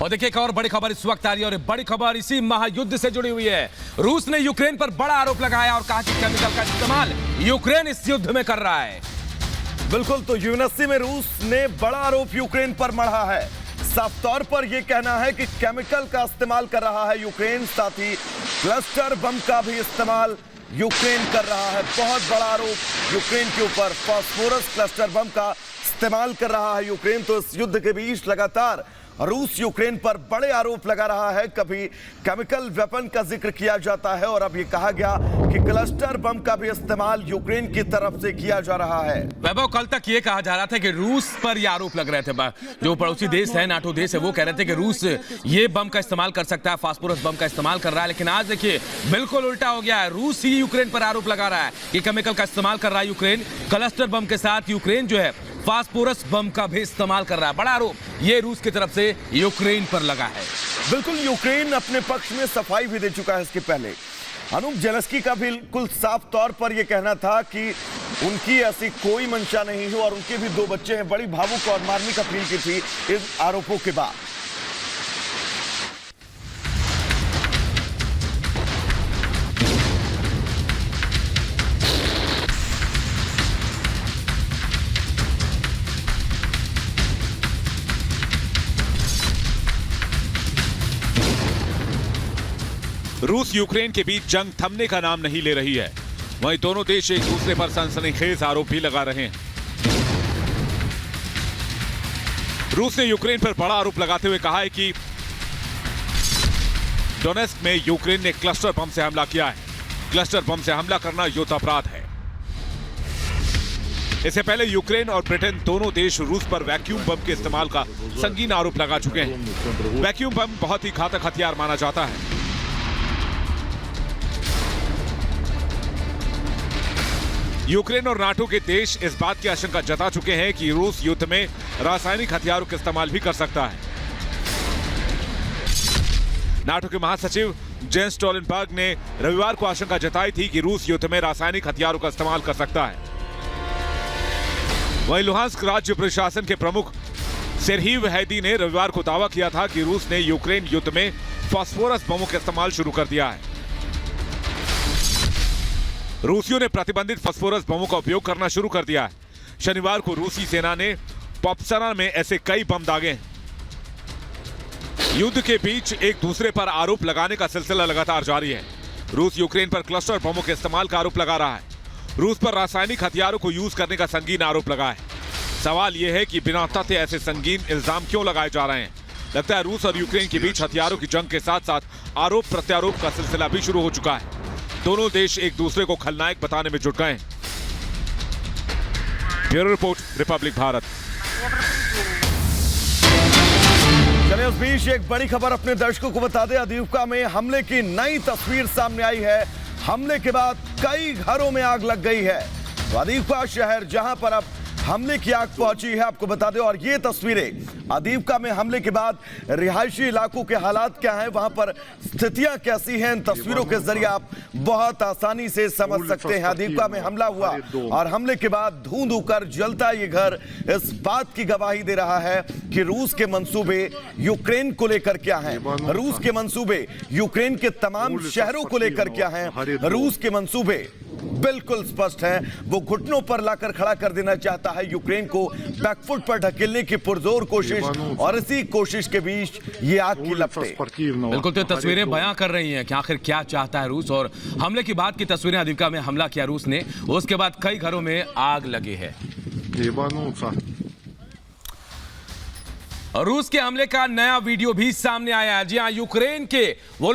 और देखिए एक और बड़ी खबर इस वक्त आ रही है और बड़ी खबर इसी महायुद्ध से जुड़ी हुई है। रूस ने यूक्रेन पर बड़ा आरोप लगाया और कहा कि केमिकल का इस्तेमाल यूक्रेन इस युद्ध में कर रहा है। बिल्कुल, तो यूएनएससी में रूस ने बड़ा आरोप यूक्रेन पर मढ़ा है। साफ तौर पर यह कहना है कि केमिकल का इस्तेमाल कर रहा है यूक्रेन, साथ ही क्लस्टर बम का भी इस्तेमाल यूक्रेन कर रहा है। बहुत बड़ा आरोप यूक्रेन के ऊपर, फास्फोरस क्लस्टर बम का इस्तेमाल कर रहा है यूक्रेन। तो इस युद्ध के बीच लगातार रूस यूक्रेन पर बड़े आरोप लगा रहा है। कभी केमिकल वेपन का जिक्र किया जाता है और अब यह कहा गया कि क्लस्टर बम का भी इस्तेमाल यूक्रेन की तरफ से किया जा रहा है। वैभव, कल तक ये कहा जा रहा था कि रूस पर ये आरोप लग रहे थे, जो पड़ोसी देश है, नाटो देश है, वो कह रहे थे कि रूस ये बम का इस्तेमाल कर सकता है, फास्फोरस बम का इस्तेमाल कर रहा है। लेकिन आज देखिए बिल्कुल उल्टा हो गया है। रूस ही यूक्रेन पर आरोप लगा रहा है कि केमिकल का इस्तेमाल कर रहा है यूक्रेन। क्लस्टर बम के साथ यूक्रेन जो है फास्फोरस बम का भी इस्तेमाल कर रहा है। बड़ा आरोप ये रूस की तरफ से यूक्रेन पर लगा है। बिल्कुल, यूक्रेन अपने पक्ष में सफाई भी दे चुका है। इसके पहले अनुप जेलेंस्की का बिल्कुल साफ तौर पर यह कहना था कि उनकी ऐसी कोई मंशा नहीं है और उनके भी 2 बच्चे हैं। बड़ी भावुक और मार्मिक अपील की थी इस आरोपों के बाद। रूस यूक्रेन के बीच जंग थमने का नाम नहीं ले रही है। वहीं दोनों देश एक दूसरे पर सनसनीखेज आरोप भी लगा रहे हैं। रूस ने यूक्रेन पर बड़ा आरोप लगाते हुए कहा है कि डोनेस्क में यूक्रेन ने क्लस्टर बम से हमला किया है। क्लस्टर बम से हमला करना युद्ध अपराध है। इससे पहले यूक्रेन और ब्रिटेन दोनों देश रूस पर वैक्यूम बम के इस्तेमाल का संगीन आरोप लगा चुके हैं। वैक्यूम बम बहुत ही घातक हथियार माना जाता है। यूक्रेन और नाटो के देश इस बात की आशंका जता चुके हैं कि रूस युद्ध में रासायनिक हथियारों का इस्तेमाल भी कर सकता है। नाटो के महासचिव जेंस स्टोलनबर्ग ने रविवार को आशंका जताई थी कि रूस युद्ध में रासायनिक हथियारों का इस्तेमाल कर सकता है। वहीं लुहांस्क राज्य प्रशासन के प्रमुख सेर्ही वहैदी ने रविवार को दावा किया था कि रूस ने यूक्रेन युद्ध में फास्फोरस बमों का इस्तेमाल शुरू कर दिया है। रूसियों ने प्रतिबंधित फास्फोरस बमों का उपयोग करना शुरू कर दिया है। शनिवार को रूसी सेना ने पॉप्सना में ऐसे कई बम दागे हैं। युद्ध के बीच एक दूसरे पर आरोप लगाने का सिलसिला लगातार जारी है। रूस यूक्रेन पर क्लस्टर बमों के इस्तेमाल का आरोप लगा रहा है। रूस पर रासायनिक हथियारों को यूज करने का संगीन आरोप लगा है। सवाल यह है कि बिना तथ्य ऐसे संगीन इल्जाम क्यों लगाए जा रहे हैं। लगता है रूस और यूक्रेन के बीच हथियारों की जंग के साथ साथ आरोप प्रत्यारोप का सिलसिला भी शुरू हो चुका है। दोनों देश एक दूसरे को खलनायक बताने में जुट गए हैं। Bureau report, Republic Bharat. चलिए उस बीच एक बड़ी खबर अपने दर्शकों को बता दें। अदीवका में हमले की नई तस्वीर सामने आई है। हमले के बाद कई घरों में आग लग गई है। तो अदीवका शहर जहां पर अब हमले की आग पहुंची है, आपको बता दें। और ये तस्वीरें अदीवका में हमले के बाद रिहायशी इलाकों के हालात क्या हैं, वहां पर स्थितियां कैसी हैं, इन तस्वीरों के जरिए आप बहुत आसानी से समझ सकते हैं। अदीवका में हमला हुआ और हमले के बाद धूं धूं कर जलता ये घर इस बात की गवाही दे रहा है कि रूस के मंसूबे यूक्रेन को लेकर क्या हैं। रूस के मंसूबे यूक्रेन के तमाम शहरों को लेकर क्या हैं। रूस के मंसूबे बिल्कुल स्पष्ट है। वो घुटनों पर लाकर खड़ा कर देना चाहता है यूक्रेन को, बैकफुट पर ढकेलने की पुरजोर कोशिश, और इसी कोशिश के बीच ये आग की लपटें। बिल्कुल, तो तस्वीरें बयां कर रही हैं कि आखिर क्या चाहता है रूस। और हमले की बात की तस्वीरें, अदीवका में हमला किया रूस ने, उसके बाद कई घरों में आग लगी है। रूस के हमले का नया वीडियो भी सामने आया है। जी हां, यूक्रेन के वो